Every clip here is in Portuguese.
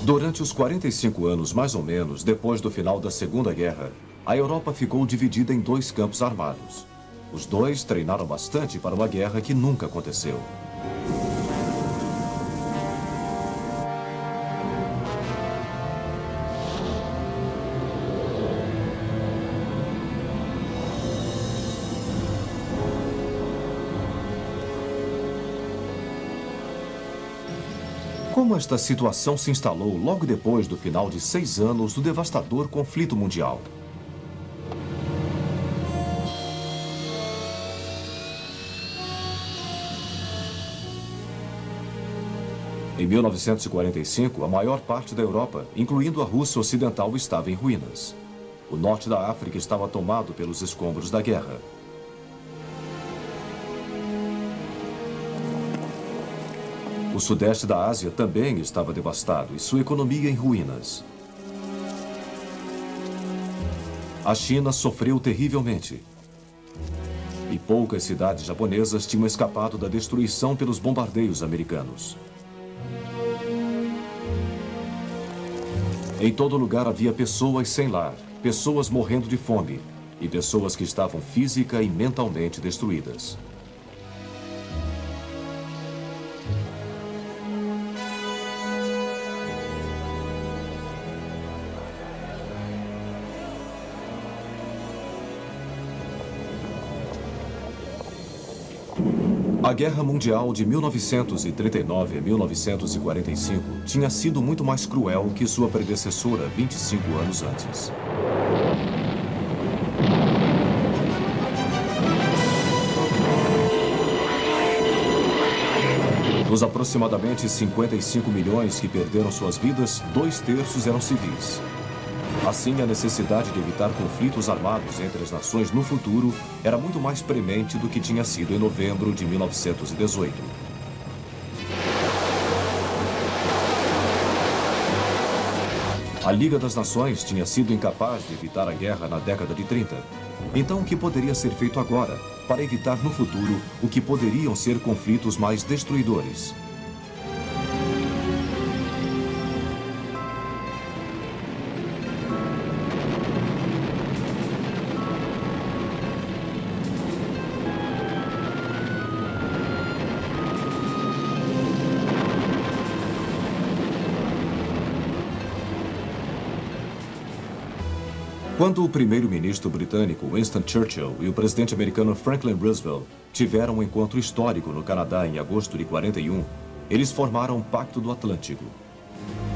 Durante os 45 anos, mais ou menos, depois do final da Segunda Guerra, a Europa ficou dividida em dois campos armados. Os dois treinaram bastante para uma guerra que nunca aconteceu. Como esta situação se instalou logo depois do final de 6 anos do devastador conflito mundial? Em 1945, a maior parte da Europa, incluindo a Rússia Ocidental, estava em ruínas. O norte da África estava tomado pelos escombros da guerra. O sudeste da Ásia também estava devastado e sua economia em ruínas. A China sofreu terrivelmente. E poucas cidades japonesas tinham escapado da destruição pelos bombardeios americanos. Em todo lugar havia pessoas sem lar, pessoas morrendo de fome e pessoas que estavam física e mentalmente destruídas. A Guerra Mundial de 1939 a 1945 tinha sido muito mais cruel que sua predecessora 25 anos antes. Dos aproximadamente 55 milhões que perderam suas vidas, 2/3 eram civis. Assim, a necessidade de evitar conflitos armados entre as nações no futuro era muito mais premente do que tinha sido em novembro de 1918. A Liga das Nações tinha sido incapaz de evitar a guerra na década de 30. Então, o que poderia ser feito agora para evitar no futuro o que poderiam ser conflitos mais destruidores? Quando o primeiro-ministro britânico Winston Churchill e o presidente americano Franklin Roosevelt tiveram um encontro histórico no Canadá em agosto de 41, eles formaram o Pacto do Atlântico.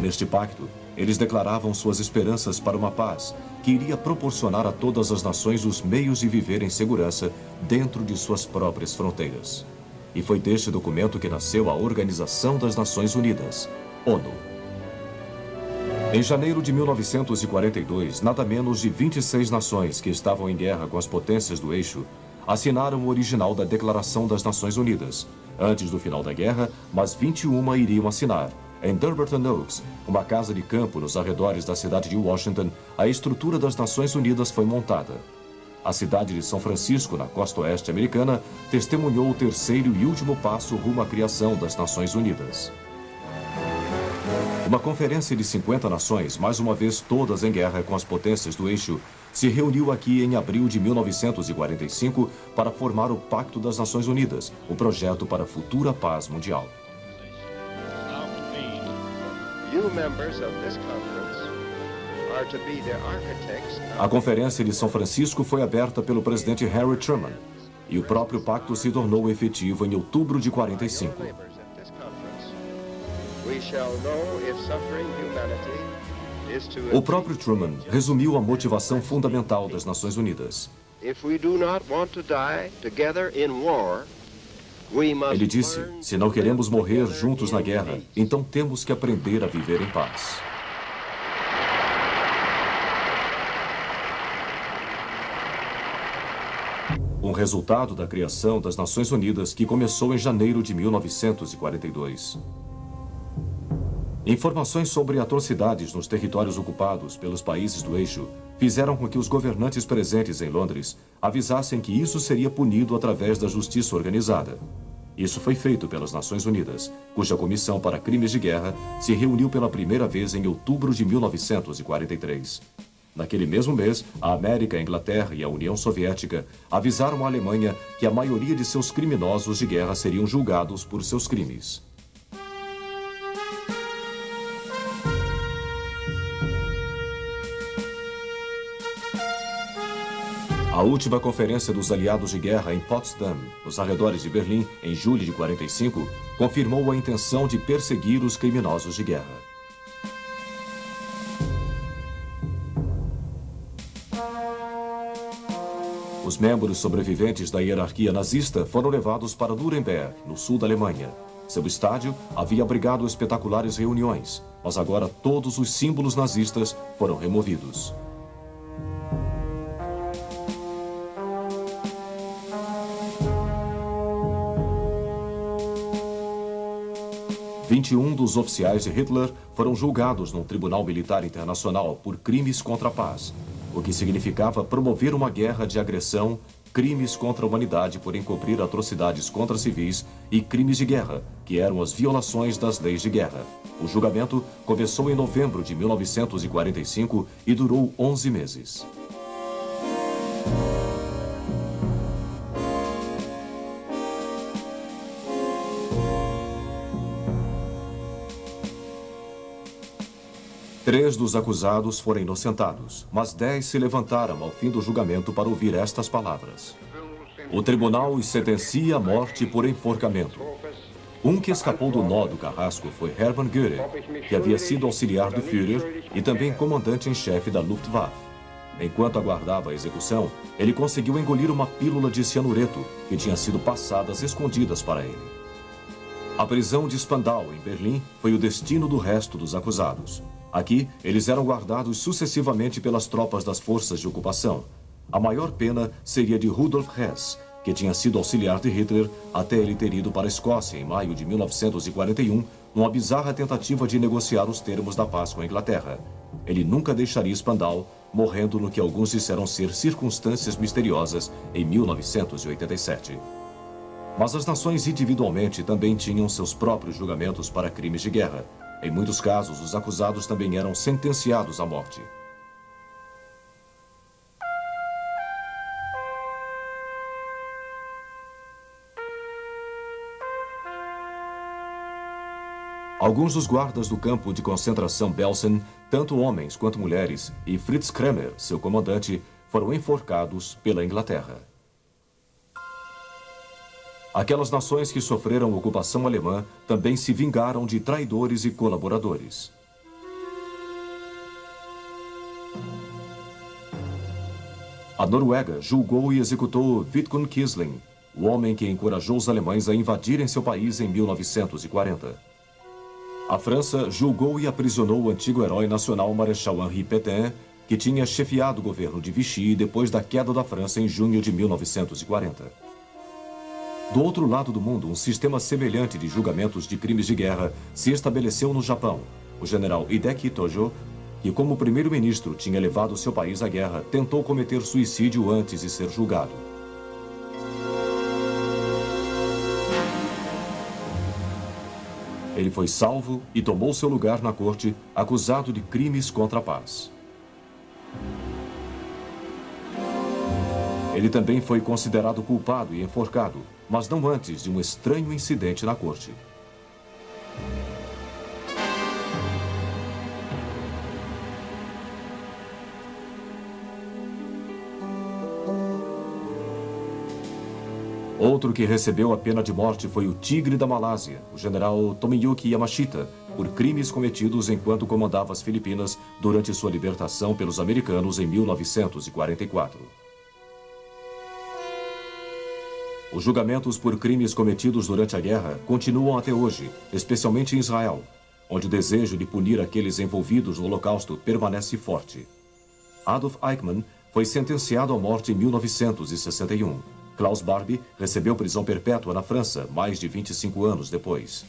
Neste pacto, eles declaravam suas esperanças para uma paz que iria proporcionar a todas as nações os meios de viver em segurança dentro de suas próprias fronteiras. E foi deste documento que nasceu a Organização das Nações Unidas, ONU. Em janeiro de 1942, nada menos de 26 nações que estavam em guerra com as potências do eixo assinaram o original da Declaração das Nações Unidas, antes do final da guerra, mas 21 iriam assinar. Em Dumbarton Oaks, uma casa de campo nos arredores da cidade de Washington, a estrutura das Nações Unidas foi montada. A cidade de São Francisco, na costa oeste americana, testemunhou o terceiro e último passo rumo à criação das Nações Unidas. Uma conferência de 50 nações, mais uma vez todas em guerra com as potências do eixo, se reuniu aqui em abril de 1945 para formar o Pacto das Nações Unidas, o projeto para a futura paz mundial. A Conferência de São Francisco foi aberta pelo presidente Harry Truman e o próprio pacto se tornou efetivo em outubro de 45. O próprio Truman resumiu a motivação fundamental das Nações Unidas. Ele disse, se não queremos morrer juntos na guerra, então temos que aprender a viver em paz. Um resultado da criação das Nações Unidas que começou em janeiro de 1942. Informações sobre atrocidades nos territórios ocupados pelos países do eixo fizeram com que os governantes presentes em Londres avisassem que isso seria punido através da justiça organizada. Isso foi feito pelas Nações Unidas, cuja Comissão para Crimes de Guerra se reuniu pela primeira vez em outubro de 1943. Naquele mesmo mês, a América, a Inglaterra e a União Soviética avisaram a Alemanha que a maioria de seus criminosos de guerra seriam julgados por seus crimes. A última conferência dos aliados de guerra em Potsdam, nos arredores de Berlim, em julho de 45, confirmou a intenção de perseguir os criminosos de guerra. Os membros sobreviventes da hierarquia nazista foram levados para Nuremberg, no sul da Alemanha. Seu estádio havia abrigado espetaculares reuniões, mas agora todos os símbolos nazistas foram removidos. Dos oficiais de Hitler foram julgados num tribunal militar internacional por crimes contra a paz, o que significava promover uma guerra de agressão, crimes contra a humanidade por encobrir atrocidades contra civis e crimes de guerra, que eram as violações das leis de guerra. O julgamento começou em novembro de 1945 e durou 11 meses. Três dos acusados foram inocentados, mas 10 se levantaram ao fim do julgamento para ouvir estas palavras. O tribunal os sentencia à morte por enforcamento. Um que escapou do nó do carrasco foi Hermann Göring, que havia sido auxiliar do Führer e também comandante em chefe da Luftwaffe. Enquanto aguardava a execução, ele conseguiu engolir uma pílula de cianureto que tinha sido passada às escondidas para ele. A prisão de Spandau, em Berlim, foi o destino do resto dos acusados. Aqui, eles eram guardados sucessivamente pelas tropas das forças de ocupação. A maior pena seria de Rudolf Hess, que tinha sido auxiliar de Hitler até ele ter ido para a Escócia em maio de 1941, numa bizarra tentativa de negociar os termos da paz com a Inglaterra. Ele nunca deixaria Spandau, morrendo no que alguns disseram ser circunstâncias misteriosas em 1987. Mas as nações individualmente também tinham seus próprios julgamentos para crimes de guerra. Em muitos casos, os acusados também eram sentenciados à morte. Alguns dos guardas do campo de concentração Belsen, tanto homens quanto mulheres, e Fritz Kremer, seu comandante, foram enforcados pela Inglaterra. Aquelas nações que sofreram ocupação alemã também se vingaram de traidores e colaboradores. A Noruega julgou e executou Vidkun Quisling, o homem que encorajou os alemães a invadirem seu país em 1940. A França julgou e aprisionou o antigo herói nacional Marechal Henri Pétain, que tinha chefiado o governo de Vichy depois da queda da França em junho de 1940. Do outro lado do mundo, um sistema semelhante de julgamentos de crimes de guerra se estabeleceu no Japão. O general Hideki Tojo, que como primeiro-ministro tinha levado seu país à guerra, tentou cometer suicídio antes de ser julgado. Ele foi salvo e tomou seu lugar na corte, acusado de crimes contra a paz. Ele também foi considerado culpado e enforcado, mas não antes de um estranho incidente na corte. Outro que recebeu a pena de morte foi o Tigre da Malásia, o general Tomiyuki Yamashita, por crimes cometidos enquanto comandava as Filipinas durante sua libertação pelos americanos em 1944. Os julgamentos por crimes cometidos durante a guerra continuam até hoje, especialmente em Israel, onde o desejo de punir aqueles envolvidos no Holocausto permanece forte. Adolf Eichmann foi sentenciado à morte em 1961. Klaus Barbie recebeu prisão perpétua na França, mais de 25 anos depois.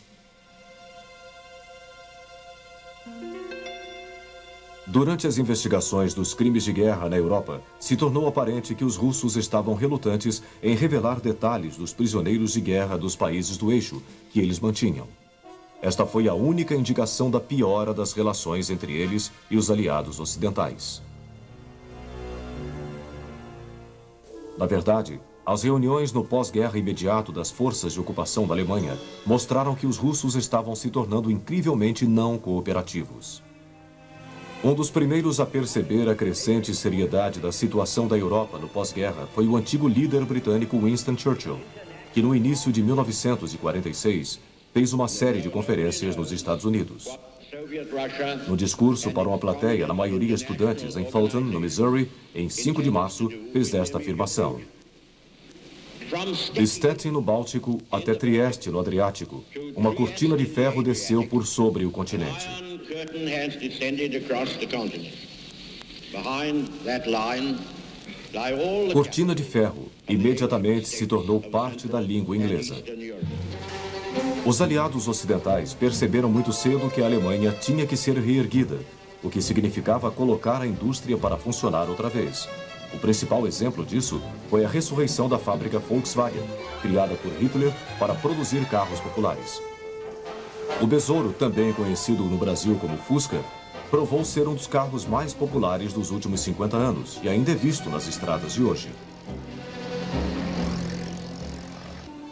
Durante as investigações dos crimes de guerra na Europa, se tornou aparente que os russos estavam relutantes em revelar detalhes dos prisioneiros de guerra dos países do eixo que eles mantinham. Esta foi a única indicação da piora das relações entre eles e os aliados ocidentais. Na verdade, as reuniões no pós-guerra imediato das forças de ocupação da Alemanha mostraram que os russos estavam se tornando incrivelmente não cooperativos. Um dos primeiros a perceber a crescente seriedade da situação da Europa no pós-guerra foi o antigo líder britânico Winston Churchill, que no início de 1946 fez uma série de conferências nos Estados Unidos. No discurso para uma plateia, na maioria estudantes, em Fulton, no Missouri, em 5 de março, fez esta afirmação: de Stettin, no Báltico, até Trieste, no Adriático, uma cortina de ferro desceu por sobre o continente. Cortina de ferro imediatamente se tornou parte da língua inglesa. Os aliados ocidentais perceberam muito cedo que a Alemanha tinha que ser reerguida, o que significava colocar a indústria para funcionar outra vez. O principal exemplo disso foi a ressurreição da fábrica Volkswagen, criada por Hitler para produzir carros populares. O Besouro, também conhecido no Brasil como Fusca, provou ser um dos carros mais populares dos últimos 50 anos e ainda é visto nas estradas de hoje.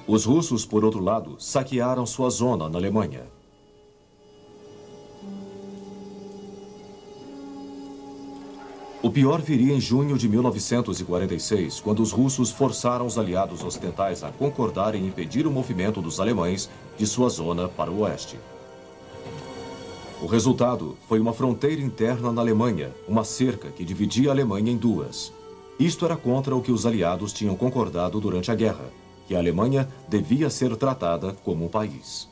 Os russos, por outro lado, saquearam sua zona na Alemanha. O pior viria em junho de 1946, quando os russos forçaram os aliados ocidentais a concordar em impedir o movimento dos alemães de sua zona para o oeste. O resultado foi uma fronteira interna na Alemanha, uma cerca que dividia a Alemanha em duas. Isto era contra o que os aliados tinham concordado durante a guerra, que a Alemanha devia ser tratada como um país.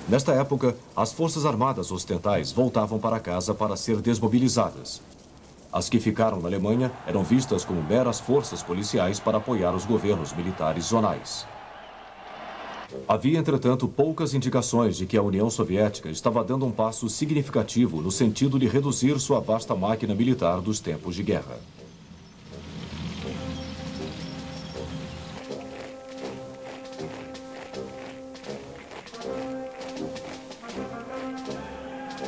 Nesta época, as forças armadas ocidentais voltavam para casa para ser desmobilizadas. As que ficaram na Alemanha eram vistas como meras forças policiais para apoiar os governos militares zonais. Havia, entretanto, poucas indicações de que a União Soviética estava dando um passo significativo no sentido de reduzir sua vasta máquina militar dos tempos de guerra.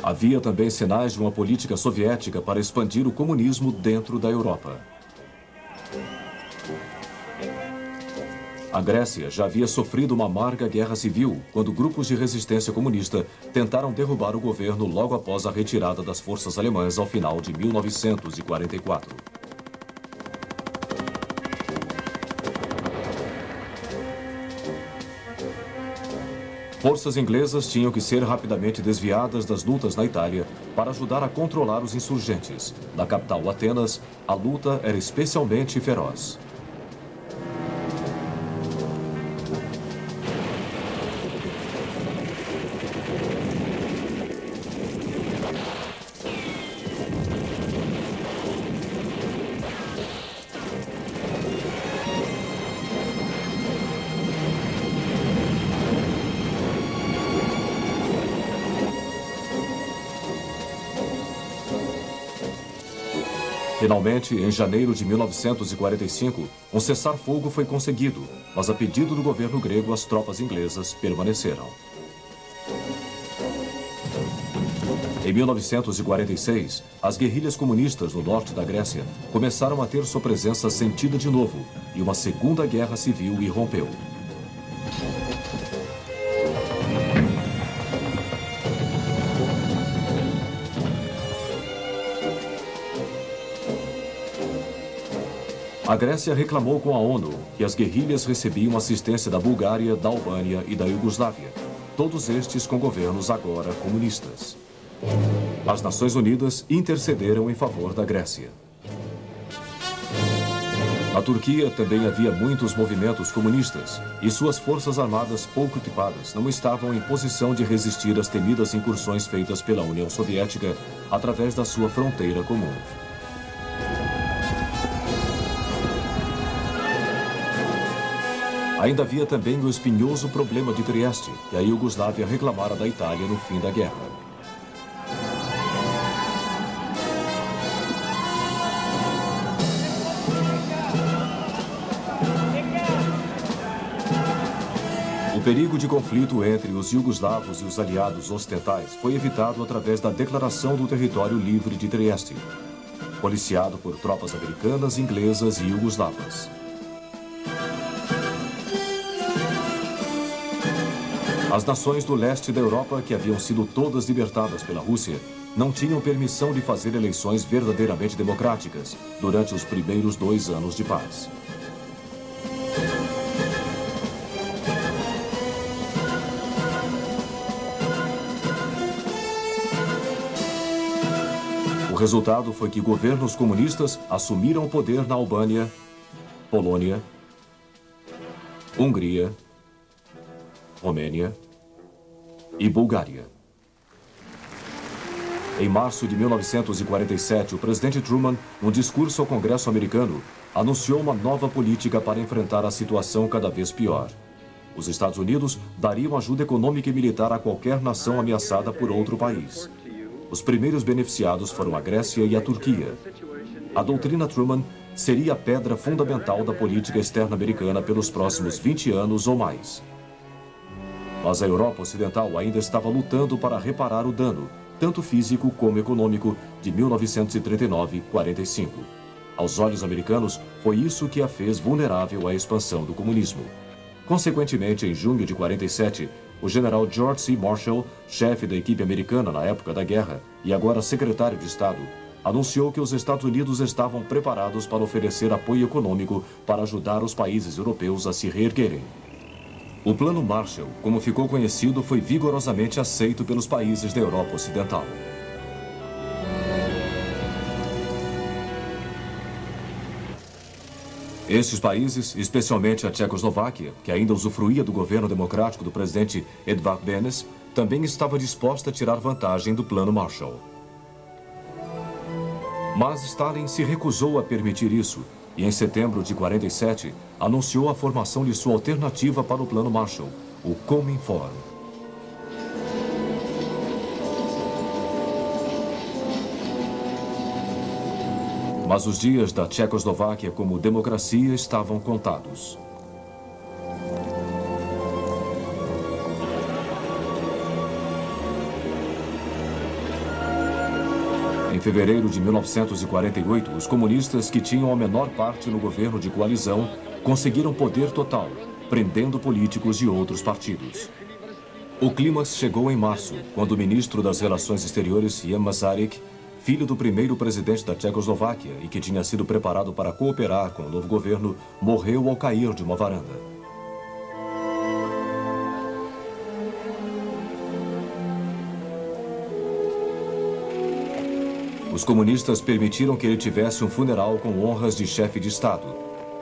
Havia também sinais de uma política soviética para expandir o comunismo dentro da Europa. A Grécia já havia sofrido uma amarga guerra civil quando grupos de resistência comunista tentaram derrubar o governo logo após a retirada das forças alemãs ao final de 1944. Forças inglesas tinham que ser rapidamente desviadas das lutas na Itália para ajudar a controlar os insurgentes. Na capital, Atenas, a luta era especialmente feroz. Finalmente, em janeiro de 1945, um cessar-fogo foi conseguido, mas a pedido do governo grego, as tropas inglesas permaneceram. Em 1946, as guerrilhas comunistas no norte da Grécia começaram a ter sua presença sentida de novo e uma segunda guerra civil irrompeu. A Grécia reclamou com a ONU que as guerrilhas recebiam assistência da Bulgária, da Albânia e da Iugoslávia, todos estes com governos agora comunistas. As Nações Unidas intercederam em favor da Grécia. Na Turquia também havia muitos movimentos comunistas e suas forças armadas pouco equipadas não estavam em posição de resistir às temidas incursões feitas pela União Soviética através da sua fronteira comum. Ainda havia também o espinhoso problema de Trieste, que a Iugoslávia reclamara da Itália no fim da guerra. O perigo de conflito entre os iugoslavos e os aliados ocidentais foi evitado através da Declaração do Território Livre de Trieste, policiado por tropas americanas, inglesas e iugoslavas. As nações do leste da Europa, que haviam sido todas libertadas pela Rússia, não tinham permissão de fazer eleições verdadeiramente democráticas durante os primeiros 2 anos de paz. O resultado foi que governos comunistas assumiram o poder na Albânia, Polônia, Hungria, Romênia e Bulgária. Em março de 1947, o presidente Truman, num discurso ao Congresso americano, anunciou uma nova política para enfrentar a situação cada vez pior. Os Estados Unidos dariam ajuda econômica e militar a qualquer nação ameaçada por outro país. Os primeiros beneficiados foram a Grécia e a Turquia. A doutrina Truman seria a pedra fundamental da política externa americana pelos próximos 20 anos ou mais. Mas a Europa Ocidental ainda estava lutando para reparar o dano, tanto físico como econômico, de 1939-45. Aos olhos americanos, foi isso que a fez vulnerável à expansão do comunismo. Consequentemente, em junho de 47, o general George C. Marshall, chefe da equipe americana na época da guerra e agora secretário de Estado, anunciou que os Estados Unidos estavam preparados para oferecer apoio econômico para ajudar os países europeus a se reerguerem. O Plano Marshall, como ficou conhecido, foi vigorosamente aceito pelos países da Europa Ocidental. Estes países, especialmente a Tchecoslováquia, que ainda usufruía do governo democrático do presidente Edvard Benes, também estava disposta a tirar vantagem do Plano Marshall. Mas Stalin se recusou a permitir isso e, em setembro de 47, anunciou a formação de sua alternativa para o Plano Marshall, o Cominform. Mas os dias da Tchecoslováquia como democracia estavam contados. Em fevereiro de 1948, os comunistas, que tinham a menor parte no governo de coalizão, conseguiram poder total, prendendo políticos de outros partidos. O clímax chegou em março, quando o ministro das Relações Exteriores, Jan Masaryk, filho do primeiro presidente da Tchecoslováquia e que tinha sido preparado para cooperar com o novo governo, morreu ao cair de uma varanda. Os comunistas permitiram que ele tivesse um funeral com honras de chefe de Estado,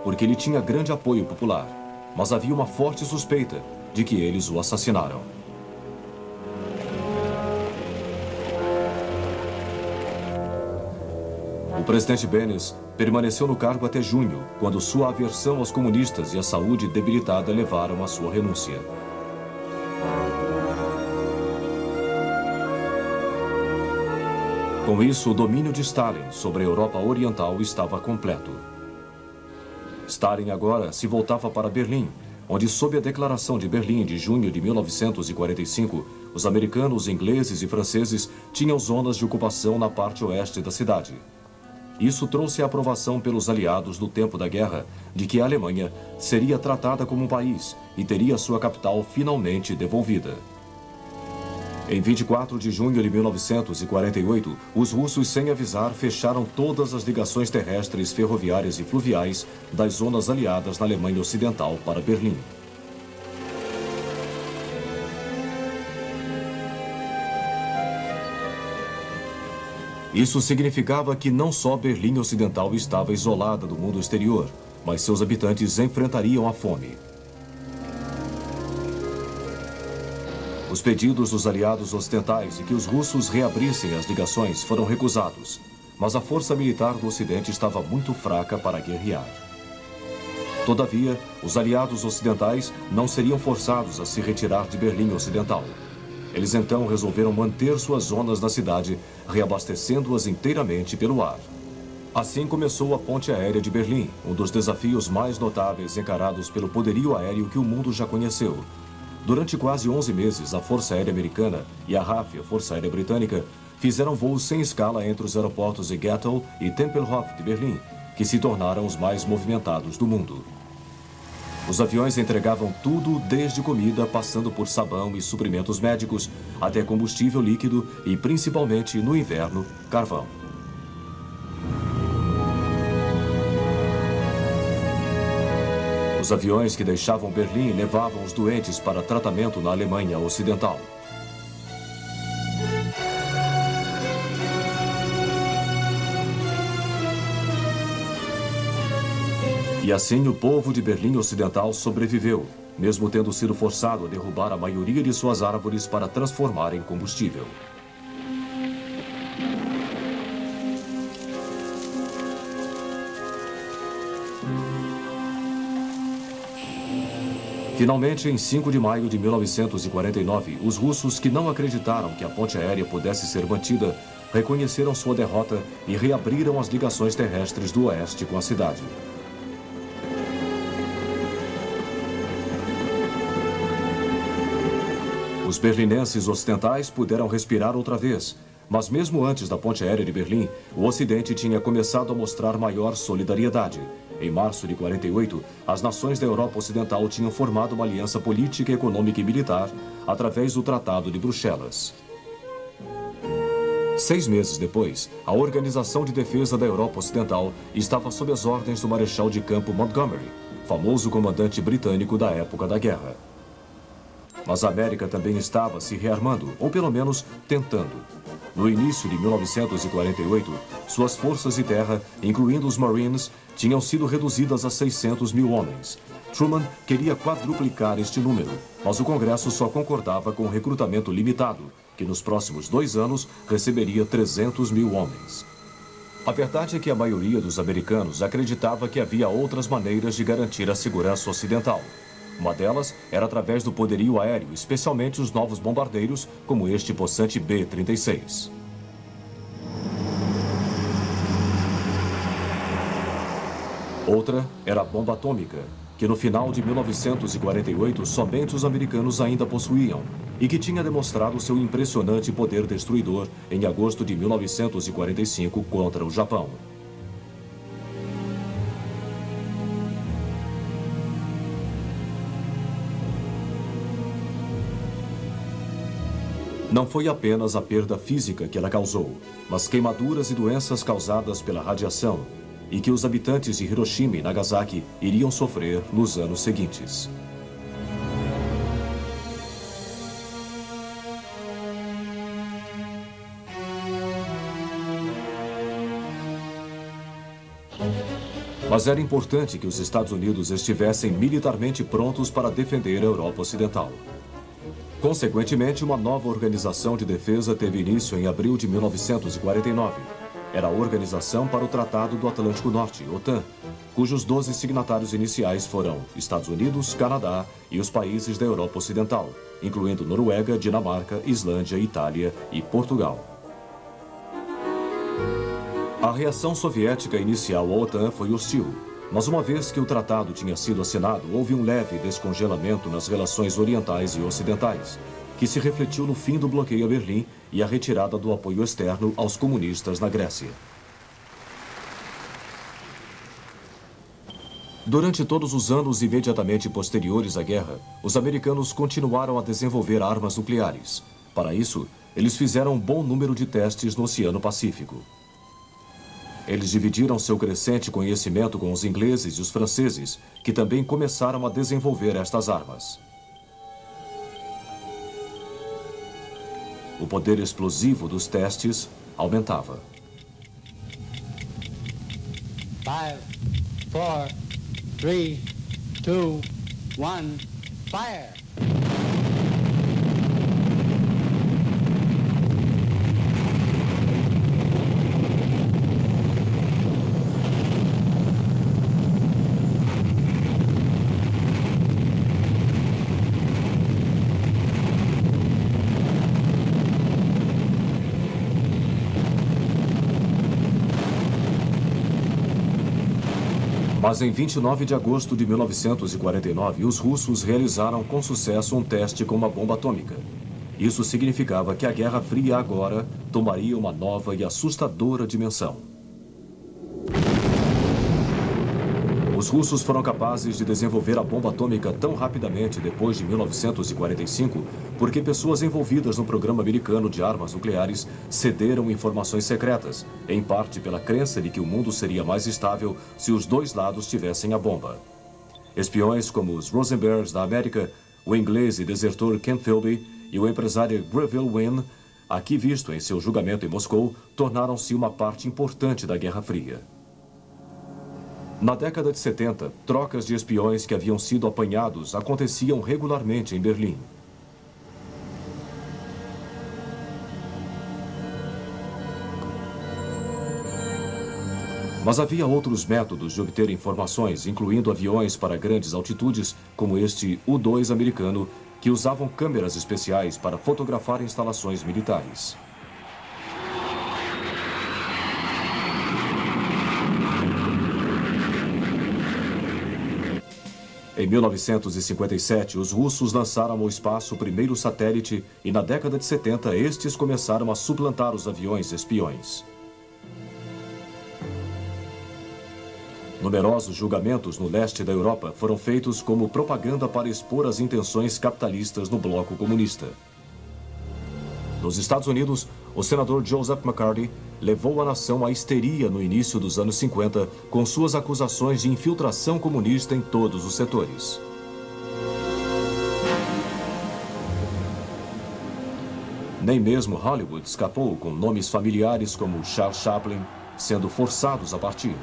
porque ele tinha grande apoio popular, mas havia uma forte suspeita de que eles o assassinaram. O presidente Benes permaneceu no cargo até junho, quando sua aversão aos comunistas e a saúde debilitada levaram à sua renúncia. Com isso, o domínio de Stalin sobre a Europa Oriental estava completo. Stalin agora se voltava para Berlim, onde, sob a Declaração de Berlim de junho de 1945, os americanos, ingleses e franceses tinham zonas de ocupação na parte oeste da cidade. Isso trouxe a aprovação pelos aliados do tempo da guerra de que a Alemanha seria tratada como um país e teria sua capital finalmente devolvida. Em 24 de junho de 1948, os russos, sem avisar, fecharam todas as ligações terrestres, ferroviárias e fluviais das zonas aliadas na Alemanha Ocidental para Berlim. Isso significava que não só Berlim Ocidental estava isolada do mundo exterior, mas seus habitantes enfrentariam a fome. Os pedidos dos aliados ocidentais de que os russos reabrissem as ligações foram recusados, mas a força militar do Ocidente estava muito fraca para guerrear. Todavia, os aliados ocidentais não seriam forçados a se retirar de Berlim Ocidental. Eles então resolveram manter suas zonas na cidade, reabastecendo-as inteiramente pelo ar. Assim começou a ponte aérea de Berlim, um dos desafios mais notáveis encarados pelo poderio aéreo que o mundo já conheceu. Durante quase 11 meses, a Força Aérea Americana e a RAF, a Força Aérea Britânica, fizeram voos sem escala entre os aeroportos de Gatow e Tempelhof de Berlim, que se tornaram os mais movimentados do mundo. Os aviões entregavam tudo, desde comida, passando por sabão e suprimentos médicos, até combustível líquido e, principalmente no inverno, carvão. Os aviões que deixavam Berlim levavam os doentes para tratamento na Alemanha Ocidental. E assim o povo de Berlim Ocidental sobreviveu, mesmo tendo sido forçado a derrubar a maioria de suas árvores para transformar em combustível. Finalmente, em 5 de maio de 1949, os russos que não acreditaram que a ponte aérea pudesse ser mantida, reconheceram sua derrota e reabriram as ligações terrestres do oeste com a cidade. Os berlinenses ocidentais puderam respirar outra vez, mas mesmo antes da ponte aérea de Berlim, o Ocidente tinha começado a mostrar maior solidariedade. Em março de 48, as nações da Europa Ocidental tinham formado uma aliança política, econômica e militar através do Tratado de Bruxelas. 6 meses depois, a Organização de Defesa da Europa Ocidental estava sob as ordens do Marechal de Campo Montgomery, famoso comandante britânico da época da guerra. Mas a América também estava se rearmando, ou pelo menos tentando. No início de 1948, suas forças de terra, incluindo os Marines, tinham sido reduzidas a 600 mil homens. Truman queria quadruplicar este número, mas o Congresso só concordava com um recrutamento limitado, que nos próximos 2 anos receberia 300 mil homens. A verdade é que a maioria dos americanos acreditava que havia outras maneiras de garantir a segurança ocidental. Uma delas era através do poderio aéreo, especialmente os novos bombardeiros, como este possante B-36. Outra era a bomba atômica, que no final de 1948 somente os americanos ainda possuíam, e que tinha demonstrado seu impressionante poder destruidor em agosto de 1945 contra o Japão. Não foi apenas a perda física que ela causou, mas queimaduras e doenças causadas pela radiação, e que os habitantes de Hiroshima e Nagasaki iriam sofrer nos anos seguintes. Mas era importante que os Estados Unidos estivessem militarmente prontos para defender a Europa Ocidental. Consequentemente, uma nova organização de defesa teve início em abril de 1949. Era a Organização para o Tratado do Atlântico Norte, OTAN, cujos 12 signatários iniciais foram Estados Unidos, Canadá e os países da Europa Ocidental, incluindo Noruega, Dinamarca, Islândia, Itália e Portugal. A reação soviética inicial à OTAN foi hostil, mas uma vez que o tratado tinha sido assinado, houve um leve descongelamento nas relações orientais e ocidentais, que se refletiu no fim do bloqueio a Berlim e a retirada do apoio externo aos comunistas na Grécia. Durante todos os anos imediatamente posteriores à guerra, os americanos continuaram a desenvolver armas nucleares. Para isso, eles fizeram um bom número de testes no Oceano Pacífico. Eles dividiram seu crescente conhecimento com os ingleses e os franceses, que também começaram a desenvolver estas armas. O poder explosivo dos testes aumentava. 5, 4, 3, 2, 1, fire! Mas em 29 de agosto de 1949, os russos realizaram com sucesso um teste com uma bomba atômica. Isso significava que a Guerra Fria agora tomaria uma nova e assustadora dimensão. Os russos foram capazes de desenvolver a bomba atômica tão rapidamente depois de 1945 porque pessoas envolvidas no programa americano de armas nucleares cederam informações secretas, em parte pela crença de que o mundo seria mais estável se os dois lados tivessem a bomba. Espiões como os Rosenbergs da América, o inglês e desertor Ken Philby e o empresário Greville Wynne, aqui visto em seu julgamento em Moscou, tornaram-se uma parte importante da Guerra Fria. Na década de 70, trocas de espiões que haviam sido apanhados aconteciam regularmente em Berlim. Mas havia outros métodos de obter informações, incluindo aviões para grandes altitudes, como este U-2 americano, que usavam câmeras especiais para fotografar instalações militares. Em 1957, os russos lançaram ao espaço o primeiro satélite e na década de 70 estes começaram a suplantar os aviões espiões. Numerosos julgamentos no leste da Europa foram feitos como propaganda para expor as intenções capitalistas no bloco comunista. Nos Estados Unidos, o senador Joseph McCarthy levou a nação à histeria no início dos anos 50 com suas acusações de infiltração comunista em todos os setores. Nem mesmo Hollywood escapou com nomes familiares como Charles Chaplin sendo forçados a partir.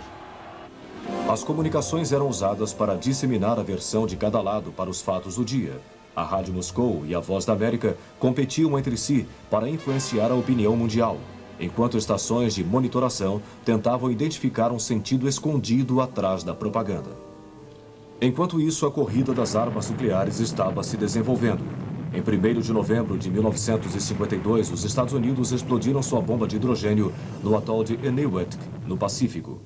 As comunicações eram usadas para disseminar a versão de cada lado para os fatos do dia. A Rádio Moscou e a Voz da América competiam entre si para influenciar a opinião mundial, enquanto estações de monitoração tentavam identificar um sentido escondido atrás da propaganda. Enquanto isso, a corrida das armas nucleares estava se desenvolvendo. Em 1º de novembro de 1952, os Estados Unidos explodiram sua bomba de hidrogênio no atol de Eniwetok, no Pacífico.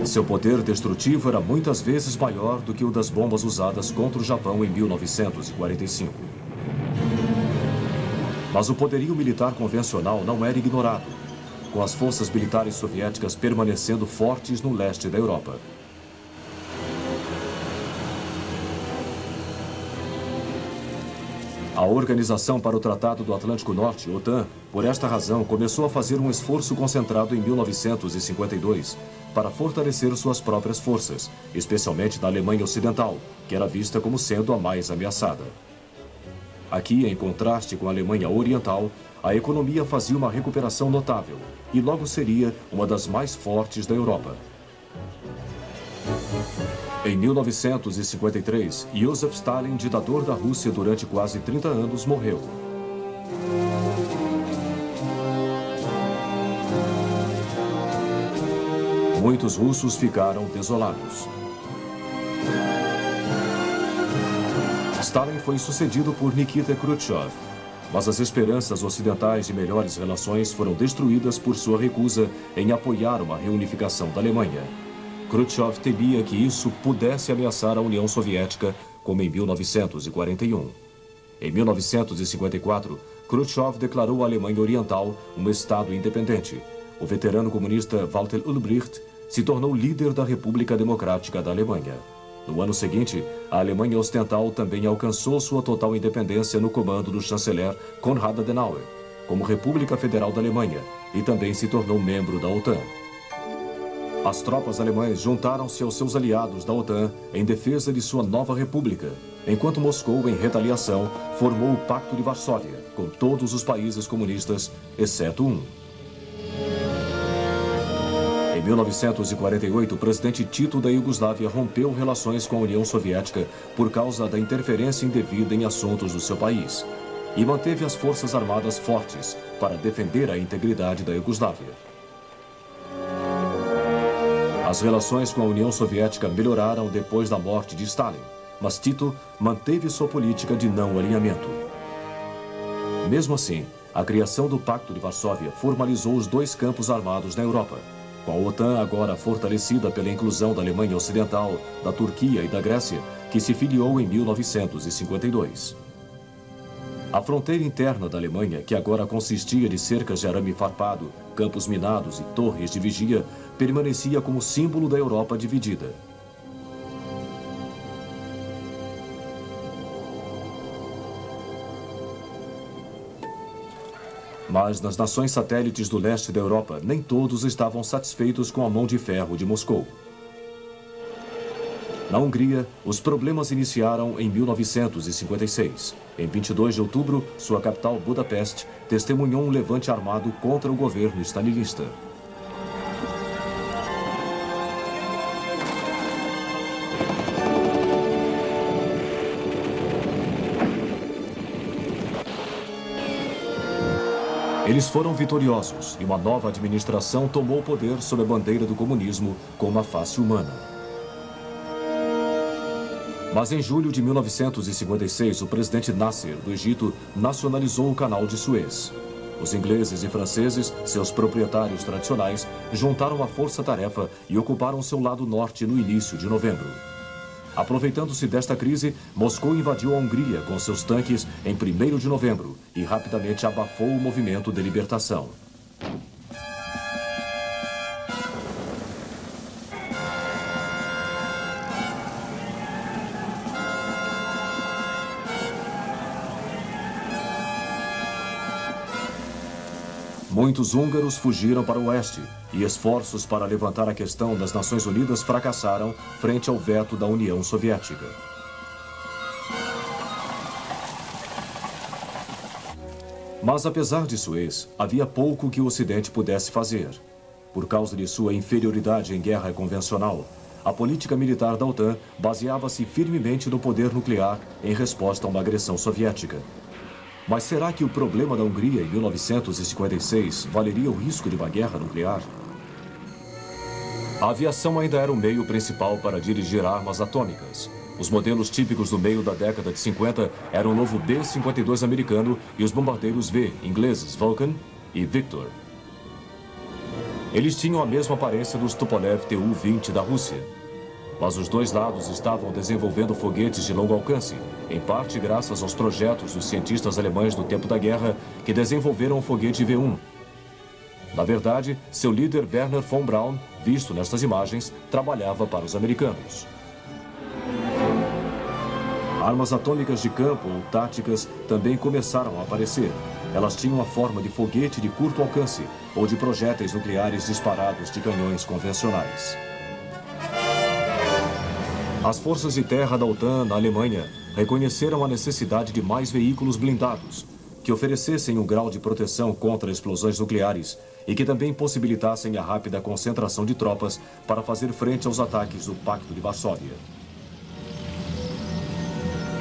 Seu poder destrutivo era muitas vezes maior do que o das bombas usadas contra o Japão em 1945. Mas o poderio militar convencional não era ignorado, com as forças militares soviéticas permanecendo fortes no leste da Europa. A Organização para o Tratado do Atlântico Norte, OTAN, por esta razão, começou a fazer um esforço concentrado em 1952 para fortalecer suas próprias forças, especialmente na Alemanha Ocidental, que era vista como sendo a mais ameaçada. Aqui, em contraste com a Alemanha Oriental, a economia fazia uma recuperação notável e logo seria uma das mais fortes da Europa. Em 1953, Joseph Stalin, ditador da Rússia durante quase 30 anos, morreu. Muitos russos ficaram desolados. Stalin foi sucedido por Nikita Khrushchev, mas as esperanças ocidentais de melhores relações foram destruídas por sua recusa em apoiar uma reunificação da Alemanha. Khrushchev temia que isso pudesse ameaçar a União Soviética, como em 1941. Em 1954, Khrushchev declarou a Alemanha Oriental um estado independente. O veterano comunista Walter Ulbricht se tornou líder da República Democrática da Alemanha. No ano seguinte, a Alemanha Ocidental também alcançou sua total independência no comando do chanceler Konrad Adenauer, como República Federal da Alemanha, e também se tornou membro da OTAN. As tropas alemãs juntaram-se aos seus aliados da OTAN em defesa de sua nova república, enquanto Moscou, em retaliação, formou o Pacto de Varsóvia, com todos os países comunistas, exceto um. Em 1948, o presidente Tito da Iugoslávia rompeu relações com a União Soviética por causa da interferência indevida em assuntos do seu país e manteve as forças armadas fortes para defender a integridade da Iugoslávia. As relações com a União Soviética melhoraram depois da morte de Stalin, mas Tito manteve sua política de não alinhamento. mesmo assim, a criação do Pacto de Varsóvia formalizou os dois campos armados na Europa, com a OTAN agora fortalecida pela inclusão da Alemanha Ocidental, da Turquia e da Grécia, que se filiou em 1952. A fronteira interna da Alemanha, que agora consistia de cercas de arame farpado, campos minados e torres de vigia, permanecia como símbolo da Europa dividida. Mas nas nações satélites do leste da Europa, nem todos estavam satisfeitos com a mão de ferro de Moscou. Na Hungria, os problemas iniciaram em 1956. Em 22 de outubro, sua capital, Budapeste, testemunhou um levante armado contra o governo stalinista. Eles foram vitoriosos e uma nova administração tomou o poder sob a bandeira do comunismo com uma face humana. Mas em julho de 1956, o presidente Nasser, do Egito, nacionalizou o canal de Suez. Os ingleses e franceses, seus proprietários tradicionais, juntaram a força-tarefa e ocuparam seu lado norte no início de novembro. Aproveitando-se desta crise, Moscou invadiu a Hungria com seus tanques em 1º de novembro e rapidamente abafou o movimento de libertação. Muitos húngaros fugiram para o oeste e esforços para levantar a questão das Nações Unidas fracassaram frente ao veto da União Soviética. Mas apesar de Suez, havia pouco que o Ocidente pudesse fazer. Por causa de sua inferioridade em guerra convencional, a política militar da OTAN baseava-se firmemente no poder nuclear em resposta a uma agressão soviética. Mas será que o problema da Hungria em 1956 valeria o risco de uma guerra nuclear? A aviação ainda era o meio principal para dirigir armas atômicas. Os modelos típicos do meio da década de 50 eram o novo B-52 americano e os bombardeiros V, ingleses Vulcan e Victor. Eles tinham a mesma aparência dos Tupolev Tu-20 da Rússia. Mas os dois lados estavam desenvolvendo foguetes de longo alcance, em parte graças aos projetos dos cientistas alemães do tempo da guerra que desenvolveram o foguete V1. Na verdade, seu líder Wernher von Braun, visto nestas imagens, trabalhava para os americanos. Armas atômicas de campo ou táticas também começaram a aparecer. Elas tinham a forma de foguete de curto alcance ou de projéteis nucleares disparados de canhões convencionais. As forças de terra da OTAN na Alemanha reconheceram a necessidade de mais veículos blindados, que oferecessem um grau de proteção contra explosões nucleares e que também possibilitassem a rápida concentração de tropas para fazer frente aos ataques do Pacto de Varsóvia.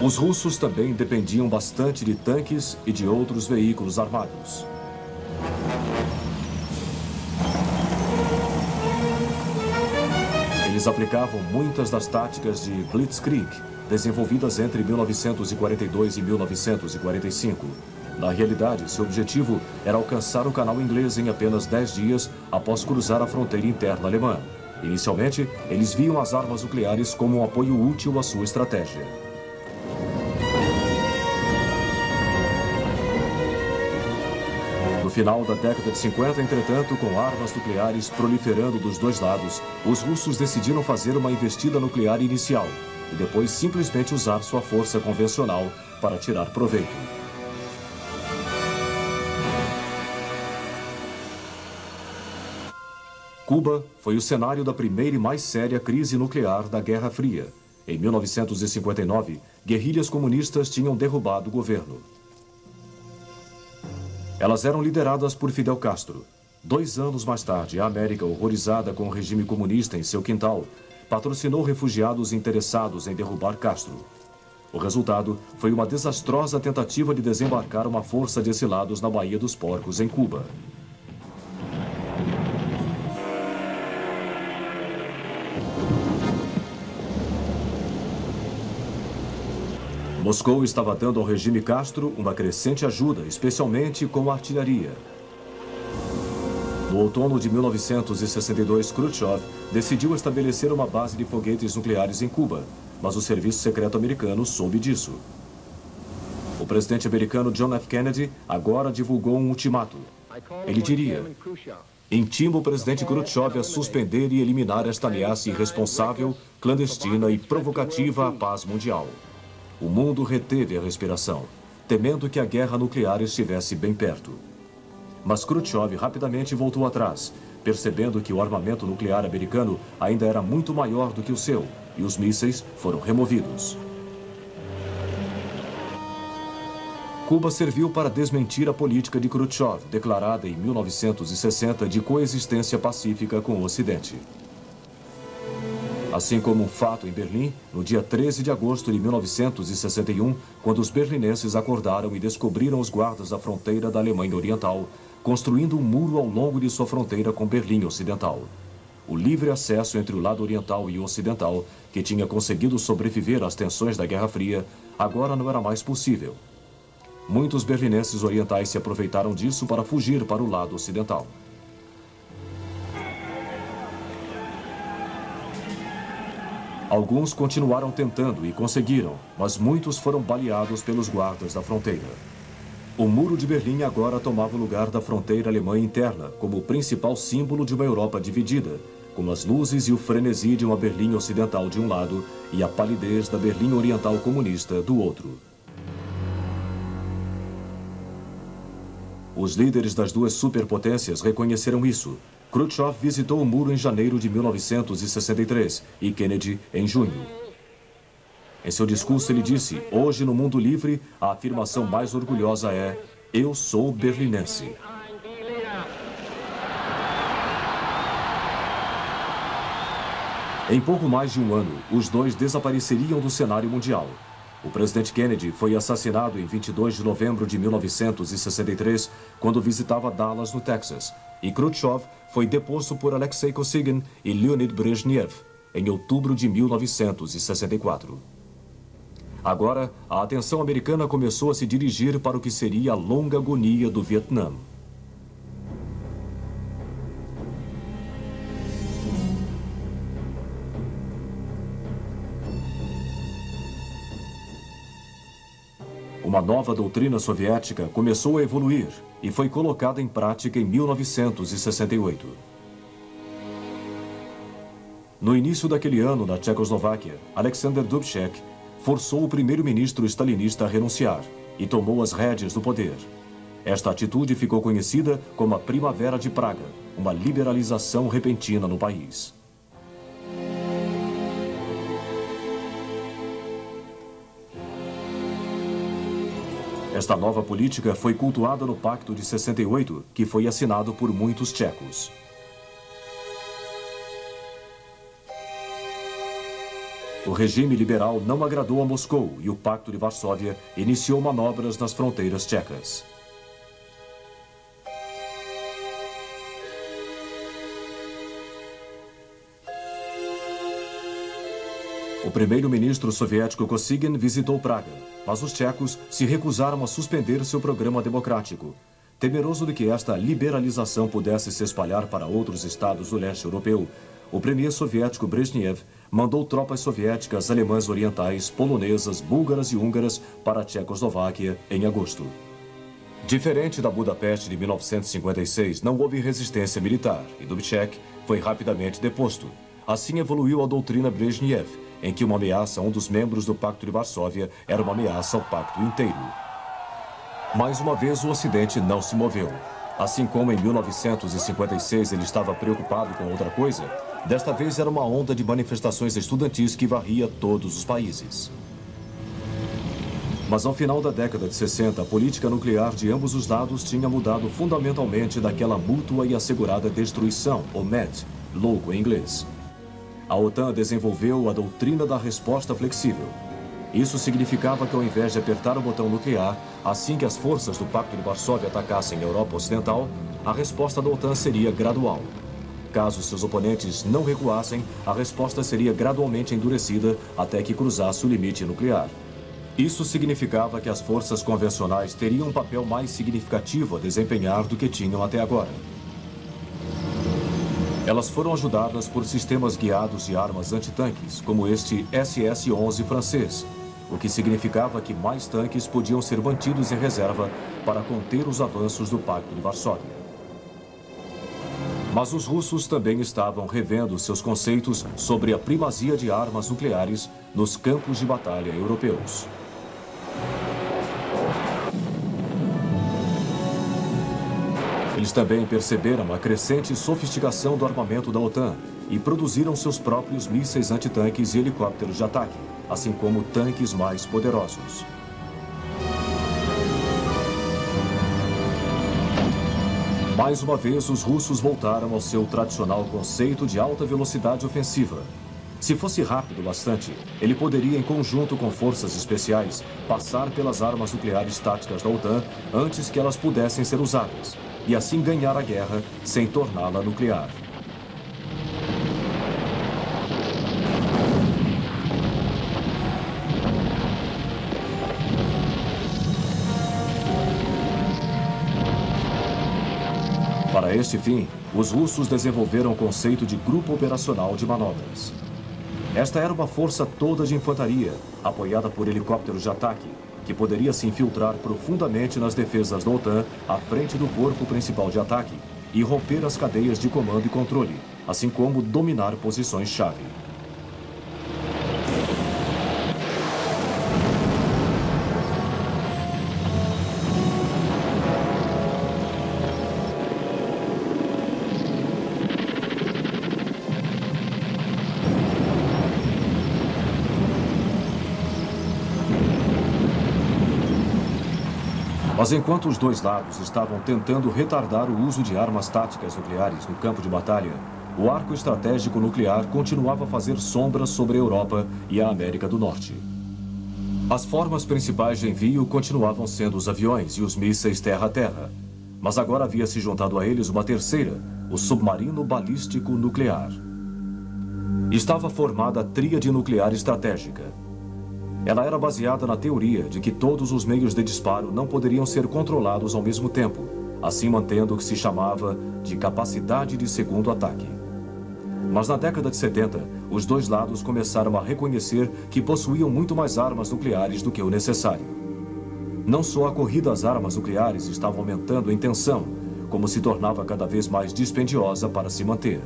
Os russos também dependiam bastante de tanques e de outros veículos armados. Eles aplicavam muitas das táticas de Blitzkrieg, desenvolvidas entre 1942 e 1945. Na realidade, seu objetivo era alcançar o canal inglês em apenas 10 dias após cruzar a fronteira interna alemã. Inicialmente, eles viam as armas nucleares como um apoio útil à sua estratégia. No final da década de 50, entretanto, com armas nucleares proliferando dos dois lados, os russos decidiram fazer uma investida nuclear inicial e depois simplesmente usar sua força convencional para tirar proveito. Cuba foi o cenário da primeira e mais séria crise nuclear da Guerra Fria. Em 1959, guerrilhas comunistas tinham derrubado o governo. Elas eram lideradas por Fidel Castro. 2 anos mais tarde, a América, horrorizada com o regime comunista em seu quintal, patrocinou refugiados interessados em derrubar Castro. O resultado foi uma desastrosa tentativa de desembarcar uma força de exilados na Baía dos Porcos, em Cuba. Moscou estava dando ao regime Castro uma crescente ajuda, especialmente com a artilharia. No outono de 1962, Khrushchev decidiu estabelecer uma base de foguetes nucleares em Cuba, mas o serviço secreto americano soube disso. O presidente americano John F. Kennedy agora divulgou um ultimato. Ele diria: intimo o presidente Khrushchev a suspender e eliminar esta ameaça irresponsável, clandestina e provocativa à paz mundial. O mundo reteve a respiração, temendo que a guerra nuclear estivesse bem perto. Mas Khrushchev rapidamente voltou atrás, percebendo que o armamento nuclear americano ainda era muito maior do que o seu, e os mísseis foram removidos. Cuba serviu para desmentir a política de Khrushchev, declarada em 1960 de coexistência pacífica com o Ocidente. Assim como um fato em Berlim, no dia 13 de agosto de 1961, quando os berlinenses acordaram e descobriram os guardas da fronteira da Alemanha Oriental, construindo um muro ao longo de sua fronteira com Berlim Ocidental. O livre acesso entre o lado oriental e o ocidental, que tinha conseguido sobreviver às tensões da Guerra Fria, agora não era mais possível. Muitos berlinenses orientais se aproveitaram disso para fugir para o lado ocidental. Alguns continuaram tentando e conseguiram, mas muitos foram baleados pelos guardas da fronteira. O Muro de Berlim agora tomava o lugar da fronteira alemã interna, como o principal símbolo de uma Europa dividida, com as luzes e o frenesi de uma Berlim Ocidental de um lado e a palidez da Berlim Oriental comunista do outro. Os líderes das duas superpotências reconheceram isso. Khrushchev visitou o muro em janeiro de 1963 e Kennedy em junho. Em seu discurso ele disse: hoje no mundo livre, a afirmação mais orgulhosa é: eu sou berlinense. Em pouco mais de um ano, os dois desapareceriam do cenário mundial. O presidente Kennedy foi assassinado em 22 de novembro de 1963, quando visitava Dallas, no Texas, e Khrushchev foi deposto por Alexei Kosygin e Leonid Brezhnev em outubro de 1964. Agora, a atenção americana começou a se dirigir para o que seria a longa agonia do Vietnã. Uma nova doutrina soviética começou a evoluir e foi colocada em prática em 1968. No início daquele ano, na Tchecoslováquia, Alexander Dubček forçou o primeiro-ministro stalinista a renunciar e tomou as rédeas do poder. Esta atitude ficou conhecida como a Primavera de Praga, uma liberalização repentina no país. Esta nova política foi cultuada no Pacto de 68, que foi assinado por muitos tchecos. O regime liberal não agradou a Moscou e o Pacto de Varsóvia iniciou manobras nas fronteiras tchecas. O primeiro-ministro soviético Kosygin visitou Praga, mas os tchecos se recusaram a suspender seu programa democrático. Temeroso de que esta liberalização pudesse se espalhar para outros estados do leste europeu, o premier soviético Brezhnev mandou tropas soviéticas alemãs orientais, polonesas, búlgaras e húngaras para a Tchecoslováquia em agosto. Diferente da Budapeste de 1956, não houve resistência militar e Dubček foi rapidamente deposto. Assim evoluiu a doutrina Brezhnev, em que uma ameaça a um dos membros do Pacto de Varsóvia era uma ameaça ao pacto inteiro. Mais uma vez, o Ocidente não se moveu. Assim como em 1956 ele estava preocupado com outra coisa, desta vez era uma onda de manifestações estudantis que varria todos os países. Mas ao final da década de 60, a política nuclear de ambos os lados tinha mudado fundamentalmente daquela mútua e assegurada destruição, ou MAD, louco em inglês. A OTAN desenvolveu a doutrina da resposta flexível. Isso significava que ao invés de apertar o botão nuclear, assim que as forças do Pacto de Varsóvia atacassem a Europa Ocidental, a resposta da OTAN seria gradual. Caso seus oponentes não recuassem, a resposta seria gradualmente endurecida até que cruzasse o limite nuclear. Isso significava que as forças convencionais teriam um papel mais significativo a desempenhar do que tinham até agora. Elas foram ajudadas por sistemas guiados de armas antitanques, como este SS-11 francês, o que significava que mais tanques podiam ser mantidos em reserva para conter os avanços do Pacto de Varsóvia. Mas os russos também estavam revendo seus conceitos sobre a primazia de armas nucleares nos campos de batalha europeus. Eles também perceberam a crescente sofisticação do armamento da OTAN e produziram seus próprios mísseis antitanques e helicópteros de ataque, assim como tanques mais poderosos. Mais uma vez, os russos voltaram ao seu tradicional conceito de alta velocidade ofensiva. Se fosse rápido bastante, ele poderia, em conjunto com forças especiais, passar pelas armas nucleares táticas da OTAN antes que elas pudessem ser usadas, e assim ganhar a guerra sem torná-la nuclear. Para este fim, os russos desenvolveram o conceito de grupo operacional de manobras. Esta era uma força toda de infantaria, apoiada por helicópteros de ataque, que poderia se infiltrar profundamente nas defesas da OTAN à frente do corpo principal de ataque e romper as cadeias de comando e controle, assim como dominar posições-chave. Mas enquanto os dois lados estavam tentando retardar o uso de armas táticas nucleares no campo de batalha, o arco estratégico nuclear continuava a fazer sombras sobre a Europa e a América do Norte. As formas principais de envio continuavam sendo os aviões e os mísseis terra-a-terra, mas agora havia se juntado a eles uma terceira, o submarino balístico nuclear. Estava formada a tríade nuclear estratégica. Ela era baseada na teoria de que todos os meios de disparo não poderiam ser controlados ao mesmo tempo, assim mantendo o que se chamava de capacidade de segundo ataque. Mas na década de 70, os dois lados começaram a reconhecer que possuíam muito mais armas nucleares do que o necessário. Não só a corrida às armas nucleares estava aumentando em tensão, como se tornava cada vez mais dispendiosa para se manter.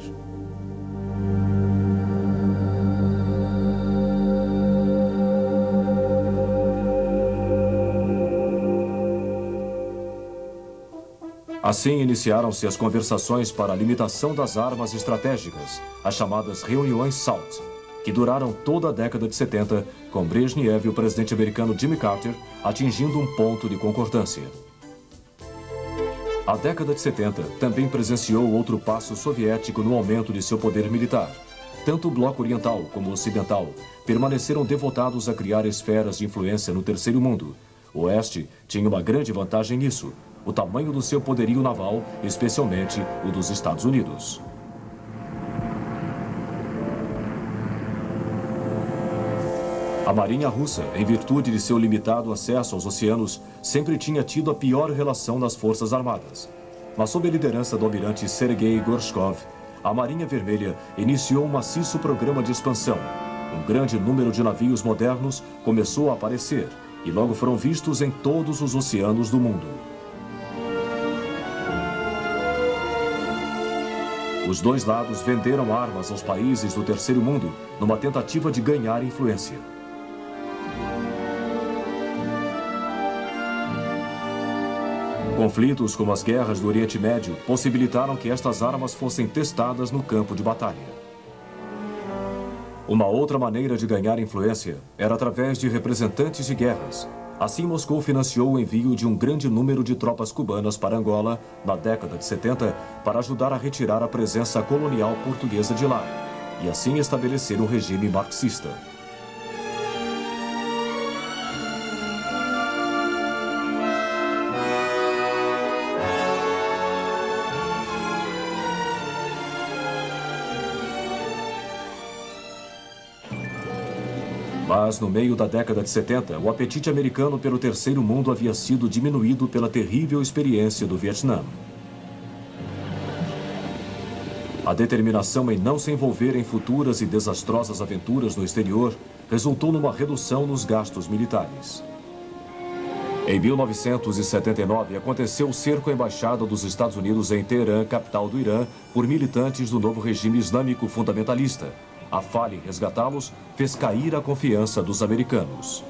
Assim iniciaram-se as conversações para a limitação das armas estratégicas, as chamadas reuniões SALT, que duraram toda a década de 70, com Brezhnev e o presidente americano Jimmy Carter atingindo um ponto de concordância. A década de 70 também presenciou outro passo soviético no aumento de seu poder militar. Tanto o bloco oriental como o ocidental permaneceram devotados a criar esferas de influência no terceiro mundo. O Oeste tinha uma grande vantagem nisso: o tamanho do seu poderio naval, especialmente o dos Estados Unidos. A Marinha Russa, em virtude de seu limitado acesso aos oceanos, sempre tinha tido a pior relação nas Forças Armadas. Mas sob a liderança do almirante Sergei Gorshkov, a Marinha Vermelha iniciou um maciço programa de expansão. Um grande número de navios modernos começou a aparecer e logo foram vistos em todos os oceanos do mundo. Os dois lados venderam armas aos países do terceiro mundo numa tentativa de ganhar influência. Conflitos como as guerras do Oriente Médio possibilitaram que estas armas fossem testadas no campo de batalha. Uma outra maneira de ganhar influência era através de representantes de guerras. Assim, Moscou financiou o envio de um grande número de tropas cubanas para Angola na década de 70 para ajudar a retirar a presença colonial portuguesa de lá e assim estabelecer um regime marxista. Mas, no meio da década de 70, o apetite americano pelo terceiro mundo havia sido diminuído pela terrível experiência do Vietnã. A determinação em não se envolver em futuras e desastrosas aventuras no exterior resultou numa redução nos gastos militares. Em 1979, aconteceu o cerco à embaixada dos Estados Unidos em Teherã, capital do Irã, por militantes do novo regime islâmico fundamentalista. A falha em resgatá-los fez cair a confiança dos americanos.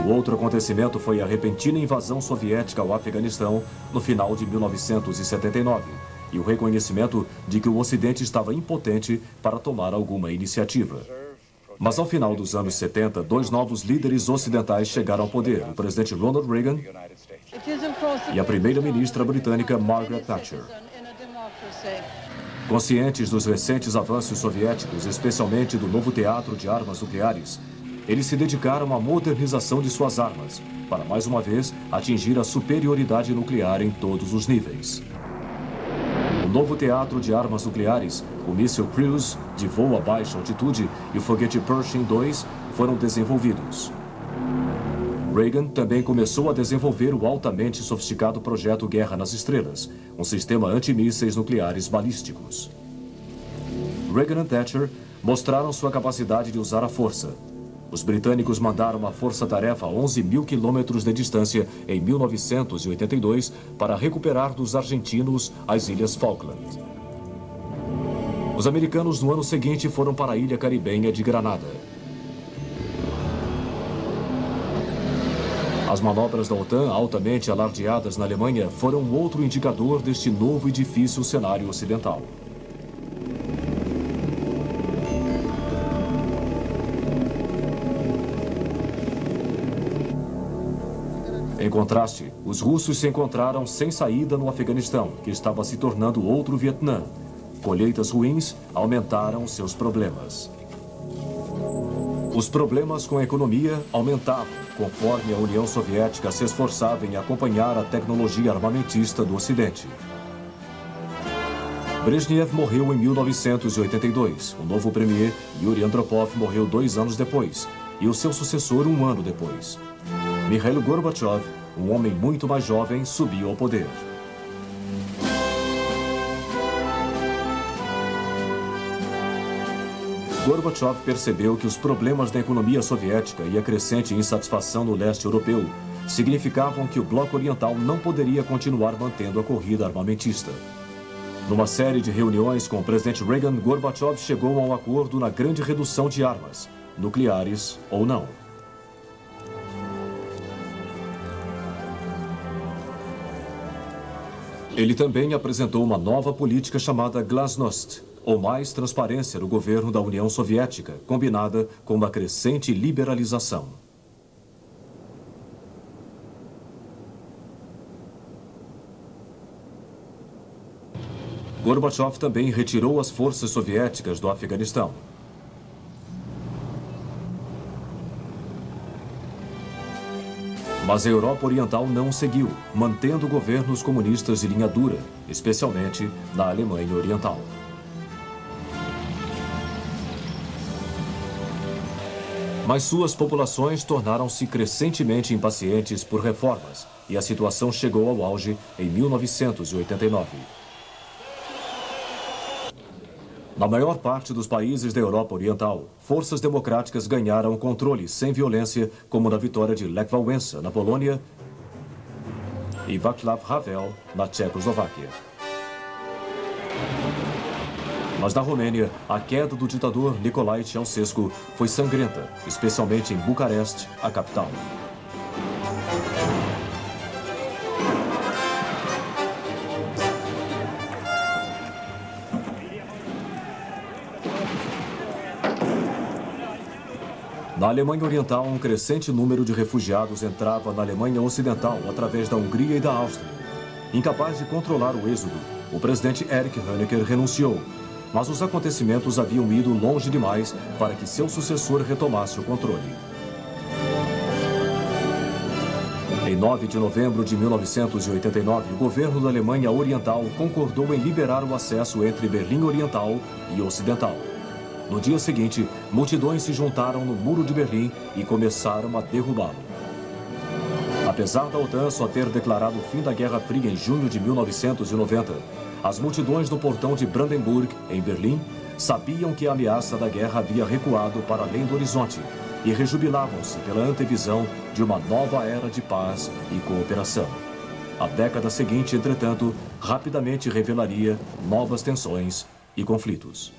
O outro acontecimento foi a repentina invasão soviética ao Afeganistão no final de 1979 e o reconhecimento de que o Ocidente estava impotente para tomar alguma iniciativa. Mas ao final dos anos 70, dois novos líderes ocidentais chegaram ao poder, o presidente Ronald Reagan e a primeira-ministra britânica Margaret Thatcher. Conscientes dos recentes avanços soviéticos, especialmente do novo teatro de armas nucleares, eles se dedicaram à modernização de suas armas, para mais uma vez atingir a superioridade nuclear em todos os níveis. O novo teatro de armas nucleares, o míssil Cruise, de voo a baixa altitude, e o foguete Pershing II foram desenvolvidos. Reagan também começou a desenvolver o altamente sofisticado projeto Guerra nas Estrelas, um sistema antimísseis nucleares balísticos. Reagan e Thatcher mostraram sua capacidade de usar a força. Os britânicos mandaram uma força-tarefa a 11 mil quilômetros de distância em 1982 para recuperar dos argentinos as Ilhas Falkland. Os americanos no ano seguinte foram para a ilha caribenha de Granada. As manobras da OTAN, altamente alardeadas na Alemanha, foram outro indicador deste novo e difícil cenário ocidental. Em contraste, os russos se encontraram sem saída no Afeganistão, que estava se tornando outro Vietnã. Colheitas ruins aumentaram seus problemas. Os problemas com a economia aumentavam, conforme a União Soviética se esforçava em acompanhar a tecnologia armamentista do Ocidente. Brezhnev morreu em 1982. O novo premier, Yuri Andropov, morreu 2 anos depois, e o seu sucessor 1 ano depois. Mikhail Gorbachev, um homem muito mais jovem, subiu ao poder. Gorbachev percebeu que os problemas da economia soviética e a crescente insatisfação no leste europeu significavam que o bloco oriental não poderia continuar mantendo a corrida armamentista. Numa série de reuniões com o presidente Reagan, Gorbachev chegou a um acordo na grande redução de armas, nucleares ou não. Ele também apresentou uma nova política chamada Glasnost, ou mais transparência no governo da União Soviética, combinada com uma crescente liberalização. Gorbachev também retirou as forças soviéticas do Afeganistão. Mas a Europa Oriental não seguiu, mantendo governos comunistas de linha dura, especialmente na Alemanha Oriental. Mas suas populações tornaram-se crescentemente impacientes por reformas, e a situação chegou ao auge em 1989. Na maior parte dos países da Europa Oriental, forças democráticas ganharam o controle sem violência, como na vitória de Lech Wałęsa, na Polônia, e Václav Havel, na Tchecoslováquia. Mas na Romênia, a queda do ditador Nicolae Ceausescu foi sangrenta, especialmente em Bucareste, a capital. Na Alemanha Oriental, um crescente número de refugiados entrava na Alemanha Ocidental através da Hungria e da Áustria. Incapaz de controlar o êxodo, o presidente Erich Honecker renunciou, mas os acontecimentos haviam ido longe demais para que seu sucessor retomasse o controle. Em 9 de novembro de 1989, o governo da Alemanha Oriental concordou em liberar o acesso entre Berlim Oriental e Ocidental. No dia seguinte, multidões se juntaram no Muro de Berlim e começaram a derrubá-lo. Apesar da OTAN só ter declarado o fim da Guerra Fria em junho de 1990, as multidões do portão de Brandenburg, em Berlim, sabiam que a ameaça da guerra havia recuado para além do horizonte e rejubilavam-se pela antevisão de uma nova era de paz e cooperação. A década seguinte, entretanto, rapidamente revelaria novas tensões e conflitos.